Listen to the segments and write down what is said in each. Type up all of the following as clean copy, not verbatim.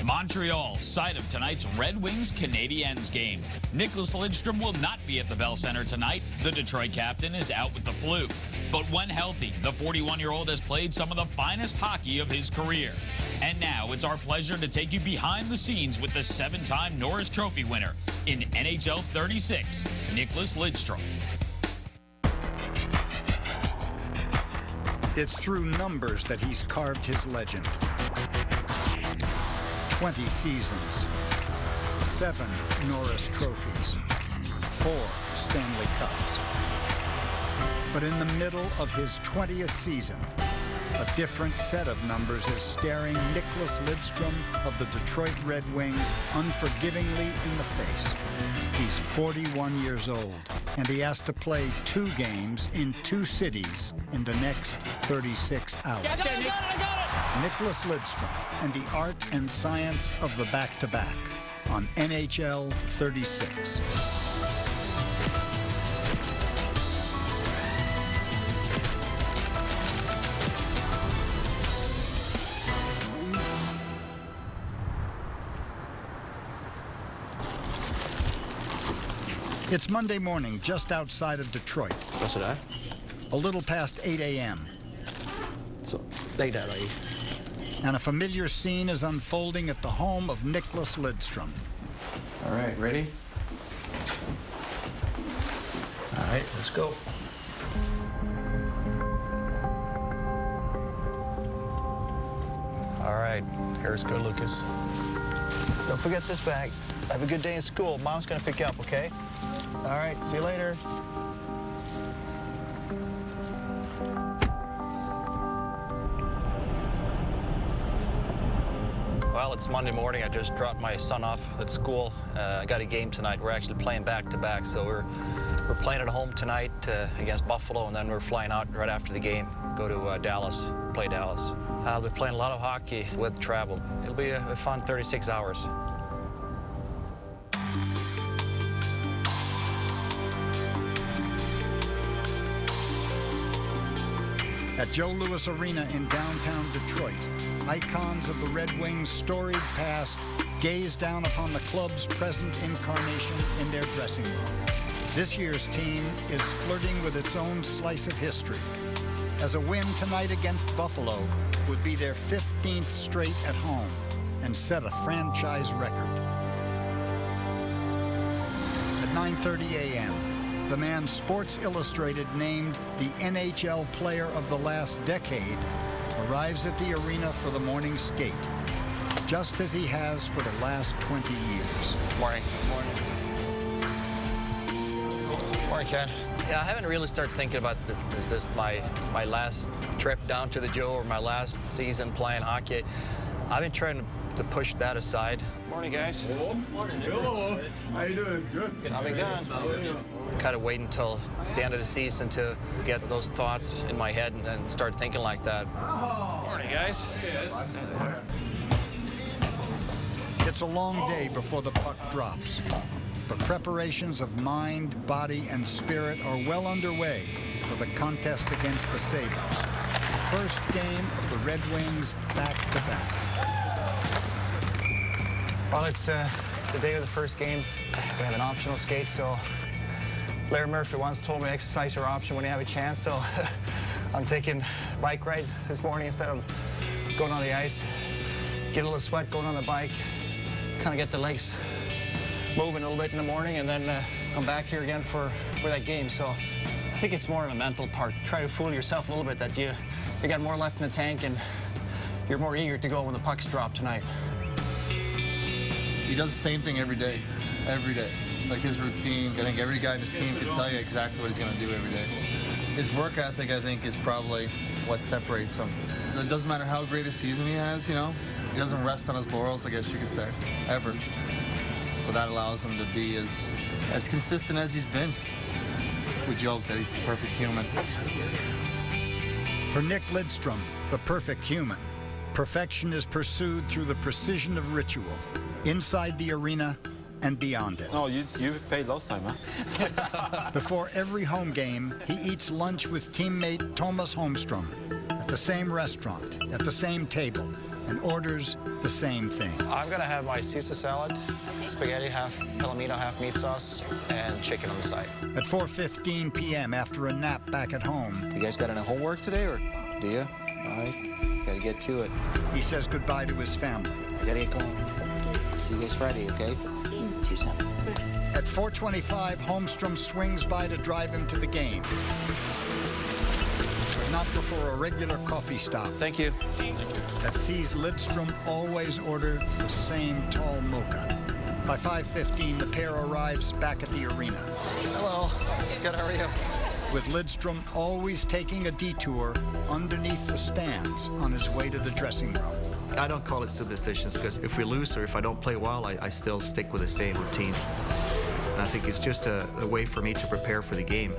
Montreal, site of tonight's Red Wings-Canadiens game. Nicklas Lidstrom will not be at the Bell Center tonight. The Detroit captain is out with the flu. But when healthy, the 41-year-old has played some of the finest hockey of his career. And now it's our pleasure to take you behind the scenes with the 7-time Norris Trophy winner in NHL 36, Nicklas Lidstrom. It's through numbers that he's carved his legend. 20 seasons, 7 Norris trophies, 4 Stanley Cups. But in the middle of his 20th season, a different set of numbers is staring Nicklas Lidstrom of the Detroit Red Wings unforgivingly in the face. He's 41 years old, and he has to play 2 games in 2 cities in the next 36 hours. I got it! Nicklas Lidstrom and the art and science of the back-to-back on NHL 36. It's Monday morning, just outside of Detroit. What's it at? A little past 8 a.m. Så, lägg där i. And a familiar scene is unfolding at the home of Nicklas Lidstrom. All right, ready? All right, let's go. All right, hair's good, Lucas. Don't forget this bag. Have a good day in school. Mom's gonna pick you up, okay? All right, see you later. Well, it's Monday morning. I just dropped my son off at school. I got a game tonight. We're actually playing back-to-back, so we're playing at home tonight against Buffalo, and then we're flying out right after the game, go to Dallas, play Dallas. I'll be playing a lot of hockey with travel. It'll be a fun 36 hours. At Joe Louis Arena in downtown Detroit, icons of the Red Wings' storied past gaze down upon the club's present incarnation in their dressing room. This year's team is flirting with its own slice of history, as a win tonight against Buffalo would be their 15th straight at home and set a franchise record. At 9:30 a.m., the man Sports Illustrated named the NHL Player of the Last Decade arrives at the arena for the morning skate, just as he has for the last 20 years. Morning. Morning. Morning, Ken. Yeah, I haven't really started thinking about is this my last trip down to the Joe or my last season playing hockey. I've been trying to push that aside. Morning, guys. Hello. Morning. Hello. How you doing? Good. I've been gone. Kind of wait until the end of the season to get those thoughts in my head and start thinking like that. Oh. Morning, guys. It's a long day before the puck drops, but preparations of mind, body, and spirit are well underway for the contest against the Sabres. The first game of the Red Wings back-to-back. Well, it's the day of the first game. We have an optional skate, so Larry Murphy once told me exercise your option when you have a chance, so I'm taking a bike ride this morning instead of going on the ice. Get a little sweat going on the bike, kind of get the legs moving a little bit in the morning, and then come back here again for that game. So I think it's more of a mental part. Try to fool yourself a little bit that you got more left in the tank and you're more eager to go when the pucks drop tonight. He does the same thing every day. Like his routine. I think every guy in his team can tell you exactly what he's going to do every day. His work ethic, I think, is probably what separates him. It doesn't matter how great a season he has, you know. He doesn't rest on his laurels, I guess you could say, ever. So that allows him to be as consistent as he's been. We joke that he's the perfect human. For Nick Lidstrom, the perfect human, perfection is pursued through the precision of ritual, inside the arena and beyond it. No, you paid last time, huh? Before every home game, he eats lunch with teammate Thomas Holmstrom at the same restaurant, at the same table, and orders the same thing. I'm gonna have my Caesar salad, spaghetti, half palomino, half meat sauce, and chicken on the side. At 4:15 p.m. after a nap back at home, You guys got any homework today, or do you? All right, gotta get to it. he says goodbye to his family. I gotta get going. See you guys Friday, okay? See you soon. At 4:25, Holmstrom swings by to drive him to the game. But not before a regular coffee stop Thank you. that sees Lidstrom always order the same tall mocha. By 5:15, the pair arrives back at the arena, Hello, good, how are you? with Lidstrom always taking a detour underneath the stands on his way to the dressing room. I don't call it superstitions because if we lose or if I don't play well, I still stick with the same routine. And I think it's just a way for me to prepare for the game.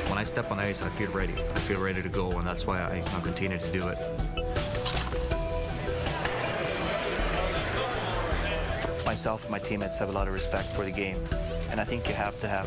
When I step on the ice, I feel ready. I feel ready to go, and that's why I'll continue to do it. Myself and my teammates have a lot of respect for the game, and I think you have to have.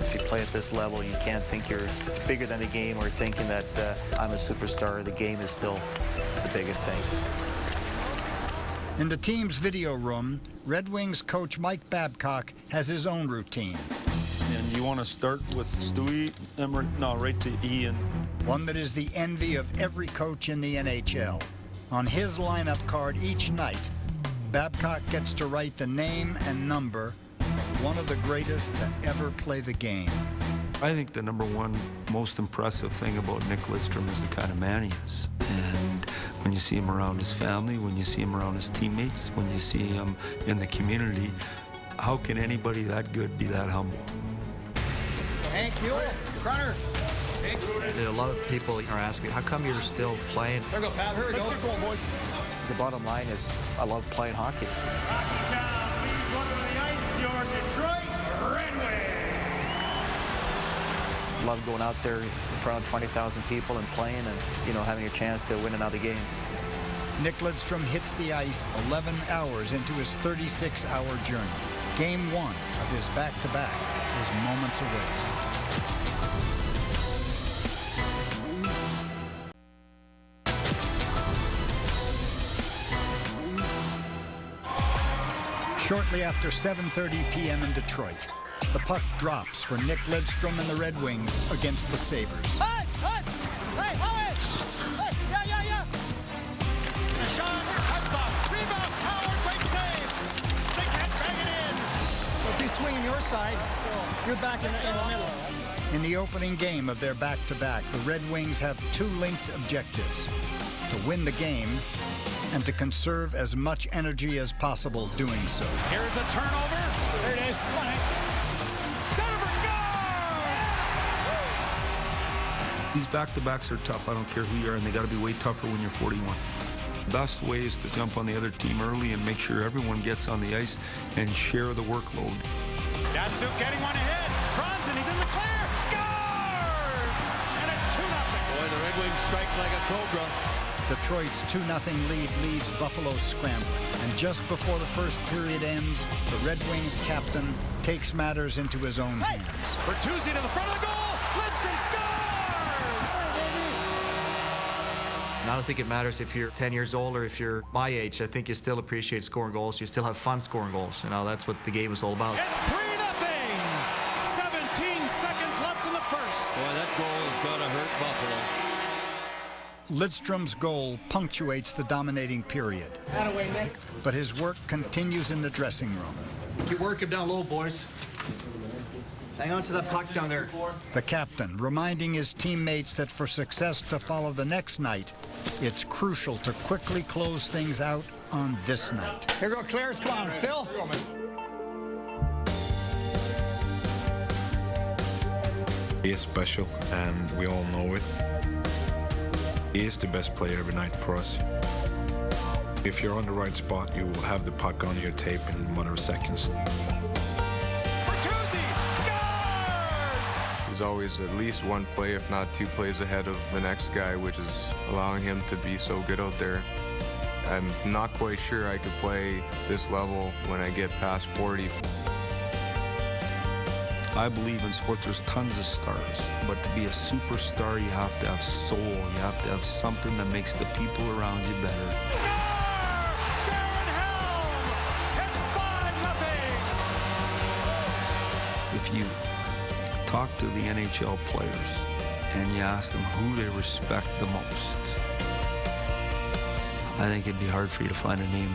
If you play at this level, you can't think you're bigger than the game or thinking that I'm a superstar. The game is still the biggest thing. In the team's video room, Red Wings coach Mike Babcock has his own routine. And you want to start with Stewie, right to Ian. One that is the envy of every coach in the NHL. On his lineup card each night, Babcock gets to write the name and number of one of the greatest to ever play the game. I think the number one most impressive thing about Nick Lidstrom is the kind of man he is. And when you see him around his family, when you see him around his teammates, when you see him in the community, how can anybody that good be that humble? Hank Mule, Crunner. A lot of people are asking me, how come you're still playing? There we go, Pat. Here we go. Let's get going, boys. The bottom line is I love playing hockey. Love going out there in front of 20,000 people and playing and, having a chance to win another game. Nick Lidstrom hits the ice 11 hours into his 36-hour journey. Game one of his back-to-back is moments away. Shortly after 7:30 p.m. in Detroit, the puck drops for Nick Lidstrom and the Red Wings against the Sabres. Hey! Yeah! Sean, touchdown. Rebound, Howard, great save. They can't bang it in. If you swing on your side, you're back in the middle. In the opening game of their back-to-back, the Red Wings have two linked objectives: to win the game and to conserve as much energy as possible doing so. Here's a turnover. There it is. Come on, Hank. Zetterberg scores! These back-to-backs are tough. I don't care who you are, and they got to be way tougher when you're 41. Best way is to jump on the other team early and make sure everyone gets on the ice and share the workload. Datsuk getting one ahead. Franzen, he's in the clear. Scores! And it's 2-0. Boy, the Red Wings strike like a cobra. Detroit's 2-0 lead leaves Buffalo scrambling. And just before the first period ends, the Red Wings captain takes matters into his own hands. Bertuzzi to the front of the goal. Lidstrom scores! And I don't think it matters if you're 10 years old or if you're my age. I think you still appreciate scoring goals. You still have fun scoring goals. That's what the game is all about. It's 3-0. 17 seconds left in the first. Boy, that goal is going to hurt Buffalo. Lidstrom's goal punctuates the dominating period. Away, Nick. But his work continues in the dressing room. Keep working down low, boys. Hang on to that puck down there. The captain reminding his teammates that for success to follow the next night, it's crucial to quickly close things out on this night. Here go, Claire's. Come on, Phil. He is special, and we all know it. He is the best player every night for us. If you're on the right spot, you will have the puck on your tape in a matter of seconds. Bertuzzi scores! He's always at least one play, if not two plays ahead of the next guy, which is allowing him to be so good out there. I'm not quite sure I could play this level when I get past 40. I believe in sport there's tons of stars, but to be a superstar, you have to have soul. You have to have something that makes the people around you better. If you talk to the NHL players and you ask them who they respect the most, I think it'd be hard for you to find a name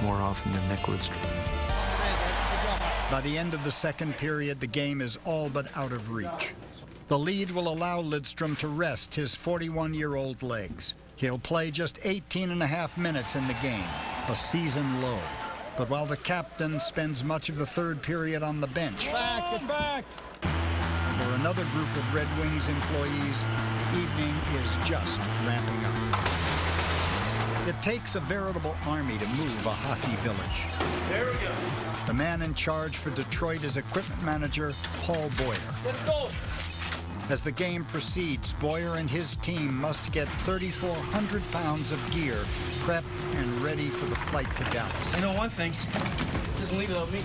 more often than Nick Lidstrom. By the end of the second period, the game is all but out of reach. The lead will allow Lidstrom to rest his 41-year-old legs. He'll play just 18.5 minutes in the game, a season low. But while the captain spends much of the third period on the bench, Get back! for another group of Red Wings employees, the evening is just ramping up. It takes a veritable army to move a hockey village. There we go. The man in charge for Detroit is equipment manager Paul Boyer. Let's go. As the game proceeds, Boyer and his team must get 3,400 pounds of gear prepped and ready for the flight to Dallas. I know one thing. Just leave it on me.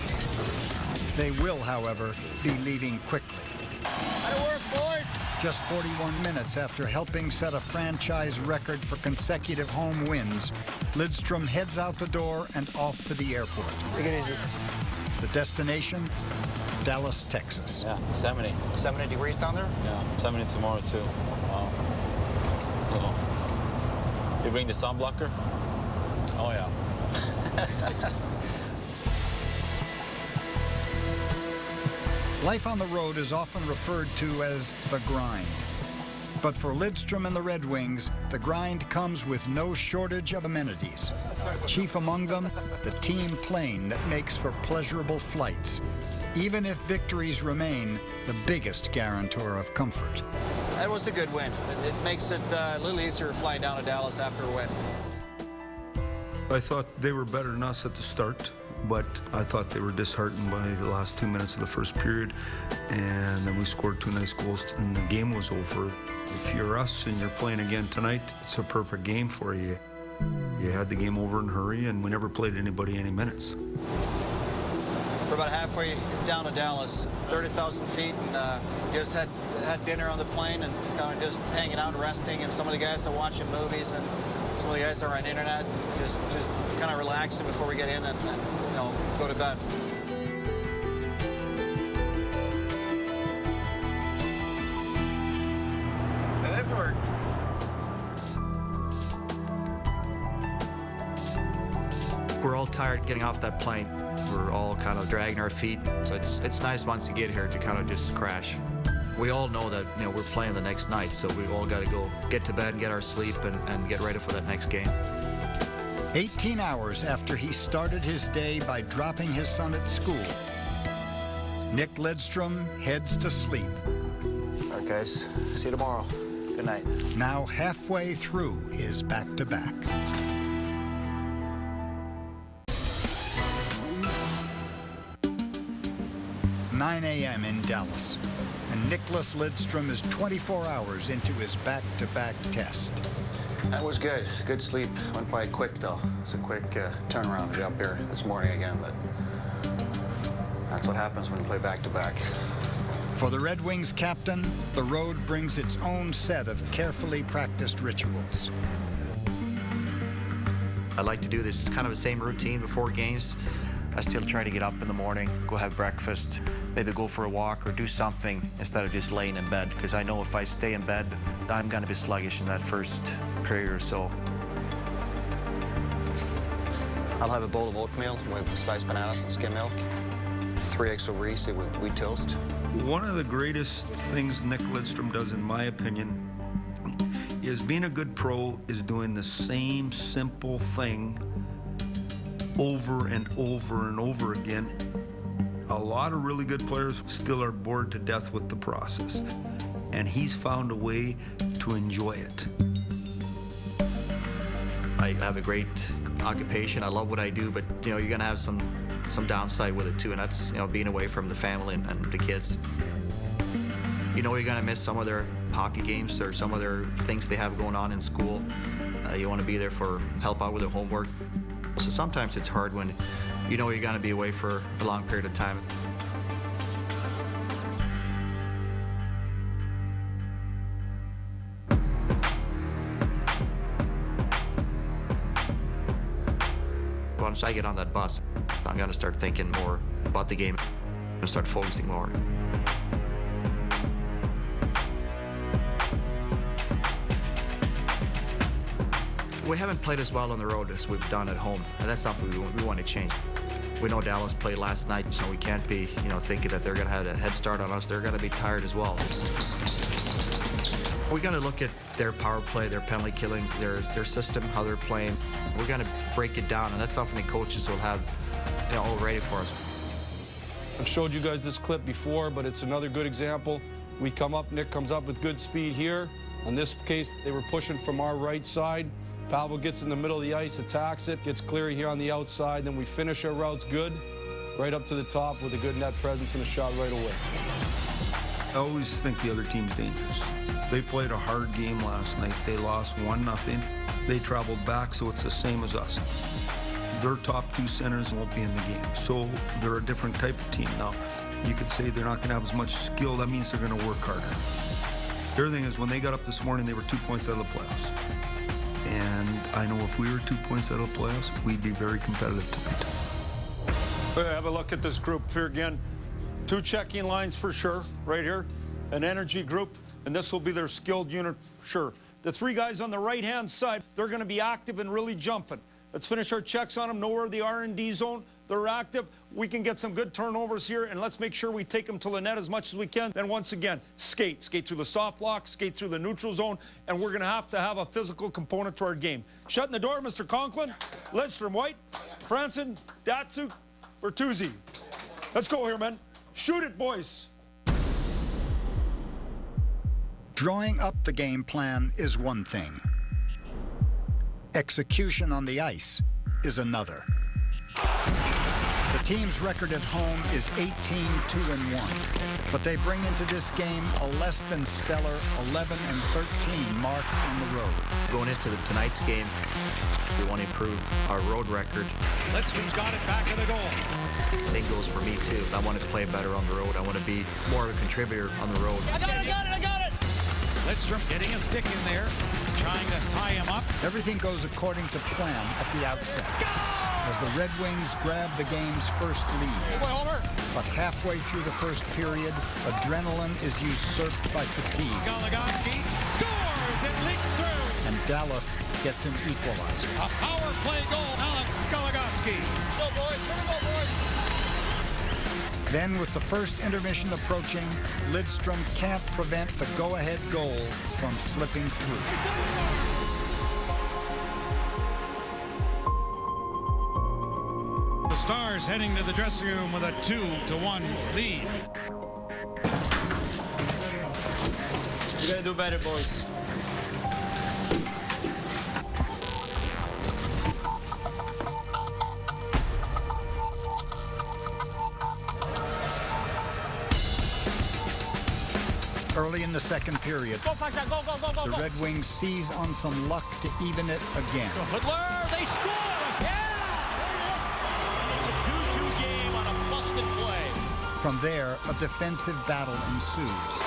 They will, however, be leaving quickly. That'll work, boys. Just 41 minutes after helping set a franchise record for consecutive home wins, Lidstrom heads out the door and off to the airport. Take it easy. The destination, Dallas, Texas. Yeah, 70. 70 degrees down there? Yeah, 70 tomorrow too. Wow. So, you bring the sun blocker? Oh yeah. Life on the road is often referred to as the grind. But for Lidstrom and the Red Wings, the grind comes with no shortage of amenities. Chief among them, the team plane that makes for pleasurable flights. Even if victories remain the biggest guarantor of comfort. That was a good win. It makes it a little easier flying down to Dallas after a win. I thought they were better than us at the start, but I thought they were disheartened by the last 2 minutes of the first period, and then we scored 2 nice goals and the game was over. If you're us and you're playing again tonight, it's a perfect game for you. You had the game over in a hurry, and we never played anybody any minutes. We're about halfway down to Dallas, 30,000 feet, and just had dinner on the plane and kind of just hanging out and resting, and some of the guys are watching movies, and some of the guys are on the internet, just kind of relaxing before we get in and you know, go to bed. That worked. We're all tired getting off that plane. We're all kind of dragging our feet. So it's nice once you get here to kind of just crash. We all know that, you know, we're playing the next night, so we've all got to go get to bed and get our sleep and get ready for that next game. 18 hours after he started his day by dropping his son at school, Nick Lidstrom heads to sleep. All right, guys. See you tomorrow. Good night. Now halfway through his back-to-back. "9 a.m. in Dallas, and Nicklas Lidstrom is 24 hours into his back-to-back test. That was good. Good sleep. Went by quick, though. It's a quick turnaround to be up here this morning again, but that's what happens when you play back-to-back. For the Red Wings captain, the road brings its own set of carefully practiced rituals. I like to do this kind of the same routine before games. I still try to get up in the morning, go have breakfast, maybe go for a walk or do something instead of just laying in bed, because I know if I stay in bed, I'm going to be sluggish in that first period or so. I'll have a bowl of oatmeal with sliced bananas and skim milk, 3 eggs over easy with wheat toast. One of the greatest things Nick Lidstrom does, in my opinion, is being a good pro is doing the same simple thing over and over and over again. A lot of really good players still are bored to death with the process, and he's found a way to enjoy it. I have a great occupation. I love what I do, but you know, you're gonna have some downside with it too, and that's, you know, being away from the family and the kids. You know, you're gonna miss some of their hockey games or some of their things they have going on in school. You want to be there for help out with their homework. So sometimes it's hard when you know you're gonna be away for a long period of time. once I get on that bus, I'm going to start thinking more about the game and start focusing more. We haven't played as well on the road as we've done at home, and that's something we want to change. We know Dallas played last night, so we can't be, thinking that they're going to have a head start on us. They're going to be tired as well. We're going to look at their power play, their penalty killing, their system, how they're playing. We're going to break it down, and that's something the coaches will have, all ready for us. I've showed you guys this clip before, but it's another good example. We come up, Nick comes up with good speed here. In this case, they were pushing from our right side. Pavel gets in the middle of the ice, attacks it, gets clear here on the outside, then we finish our routes good, right up to the top with a good net presence and a shot right away. I always think the other team's dangerous. They played a hard game last night. They lost 1-0. They traveled back, so it's the same as us. Their top two centers won't be in the game, so they're a different type of team. Now, you could say they're not going to have as much skill. That means they're going to work harder. The other thing is, when they got up this morning, they were 2 points out of the playoffs. And I know if we were 2 points out of the playoffs, we'd be very competitive tonight. Have a look at this group here again. 2 checking lines for sure, right here. An energy group, and this will be their skilled unit, sure. The 3 guys on the right-hand side, they're going to be active and really jumping. Let's finish our checks on them, know where the R&D zone, they're active. We can get some good turnovers here, and let's make sure we take them to the net as much as we can. Then once again, skate through the soft lock, skate through the neutral zone, and we're going to have a physical component to our game. Shutting the door, Mr. Conklin, Lidstrom, White, Franson, Datsuk, Bertuzzi. Let's go here, man. Shoot it, boys. Drawing up the game plan is one thing. Execution on the ice is another. The team's record at home is 18-2-1, but they bring into this game a less than stellar 11-13 mark on the road. Going into tonight's game, we want to improve our road record. Lidstrom's got it back in the goal. Same goes for me too. I want to play better on the road. I want to be more of a contributor on the road. I got it! Lidstrom getting a stick in there, trying to tie him up. Everything goes according to plan at the outset, as the Red Wings grab the game's first lead. But halfway through the first period, adrenaline is usurped by fatigue. Goligoski scores! It leaks through! And Dallas gets an equalizer. A power play goal, Alex Goligoski. Go, boys! Come on, boys! Then, with the first intermission approaching, Lidstrom can't prevent the go-ahead goal from slipping through. The Stars heading to the dressing room with a 2-1 lead. You gotta do better, boys. Early in the second period, the Red Wings seize on some luck to even it again. Hitler, they score! Yeah! It's a 2-2 game on a busted play. From there, a defensive battle ensues.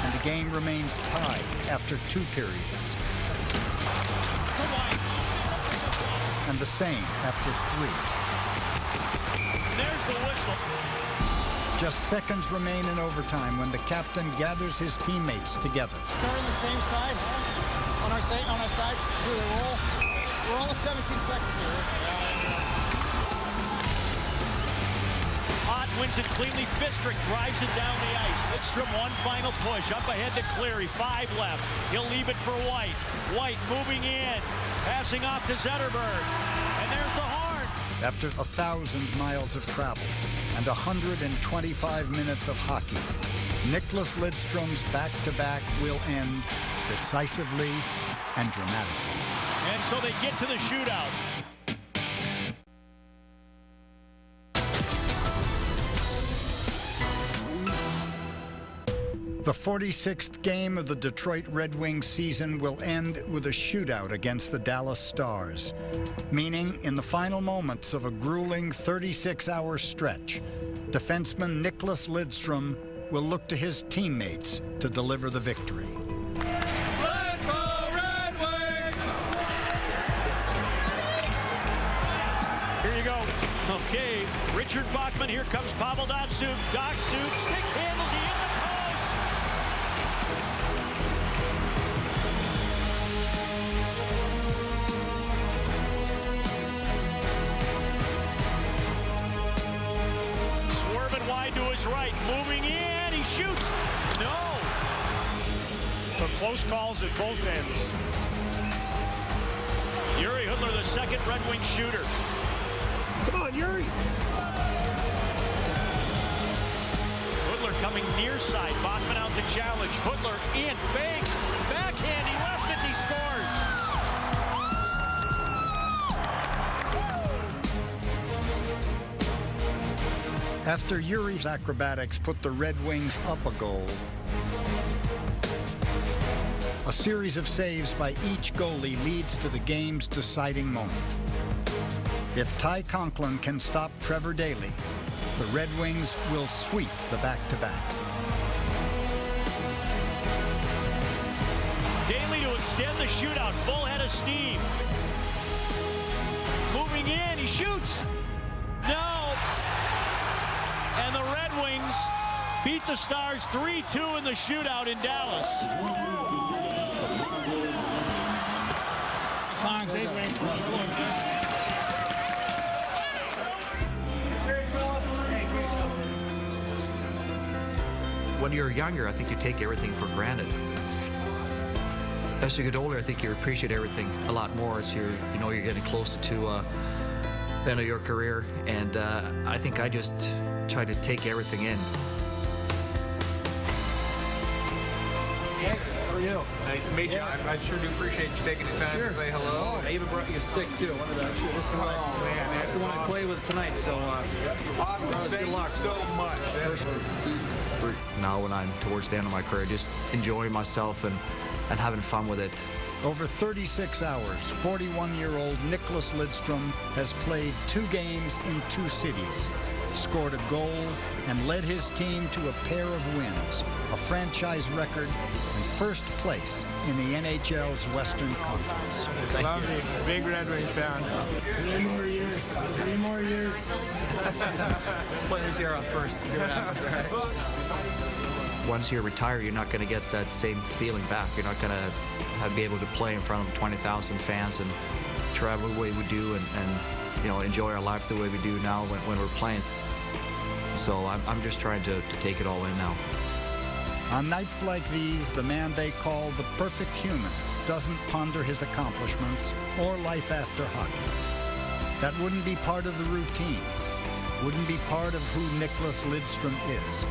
And the game remains tied after 2 periods. And the same after 3. There's the whistle. Just seconds remain in overtime when the captain gathers his teammates together. Start on the same side, on our sides, do the roll. We're almost 17 seconds here. Ott wins it cleanly. Fistrick drives it down the ice. Lidstrom one final push. Up ahead to Cleary. 5 left. He'll leave it for White. White moving in. Passing off to Zetterberg. And there's the horn. After 1,000 miles of travel and 125 minutes of hockey, Nicklas Lidstrom's back-to-back will end decisively and dramatically. And so they get to the shootout. The 46th game of the Detroit Red Wings season will end with a shootout against the Dallas Stars, meaning in the final moments of a grueling 36-hour stretch, defenseman Nicklas Lidstrom will look to his teammates to deliver the victory. Let's go, Red Wings! you go. Okay, Richard Bachman. Here comes Pavel Datsyuk. Datsyuk, stick handles. He hit the post. Swerving wide to his right. Moving in. He shoots. No. So close calls at both ends. Yuri Hudler, the second Red Wing shooter. Come on, Yuri. Hudler coming near side. Bachman out to challenge. Hudler in, banks, backhand. He left it and he scores. After Yuri's acrobatics put the Red Wings up a goal, a series of saves by each goalie leads to the game's deciding moment. If Ty Conklin can stop Trevor Daley, the Red Wings will sweep the back-to-back. Daley to extend the shootout, full head of steam. Moving in, he shoots. No. And the Red Wings beat the Stars 3-2 in the shootout in Dallas. When you're younger, I think you take everything for granted. As you get older, I think you appreciate everything a lot more as you're getting closer to the end of your career. And I think I just try to take everything in. How are you? Nice to meet you. I sure do appreciate you taking the time to say hello. I even brought you a stick too. One of the actually. This is the one I play with tonight. So awesome. Good luck so much. Now when I'm towards the end of my career, just enjoying myself and having fun with it. Over 36 hours, 41-year-old Nicklas Lidstrom has played 2 games in 2 cities, scored a goal, and led his team to a pair of wins, a franchise record, and first place in the NHL's Western Conference. Love you. Big Red Wing fan. 3 more years. 3 more years. Let's play this year off first. See what happens. All right. Once you're retired, you're not going to get that same feeling back. You're not going to be able to play in front of 20,000 fans and travel the way we do and enjoy our life the way we do now when we're playing. So I'm just trying to take it all in now. On nights like these, the man they call the perfect human doesn't ponder his accomplishments or life after hockey. That wouldn't be part of the routine, wouldn't be part of who Nicklas Lidstrom is.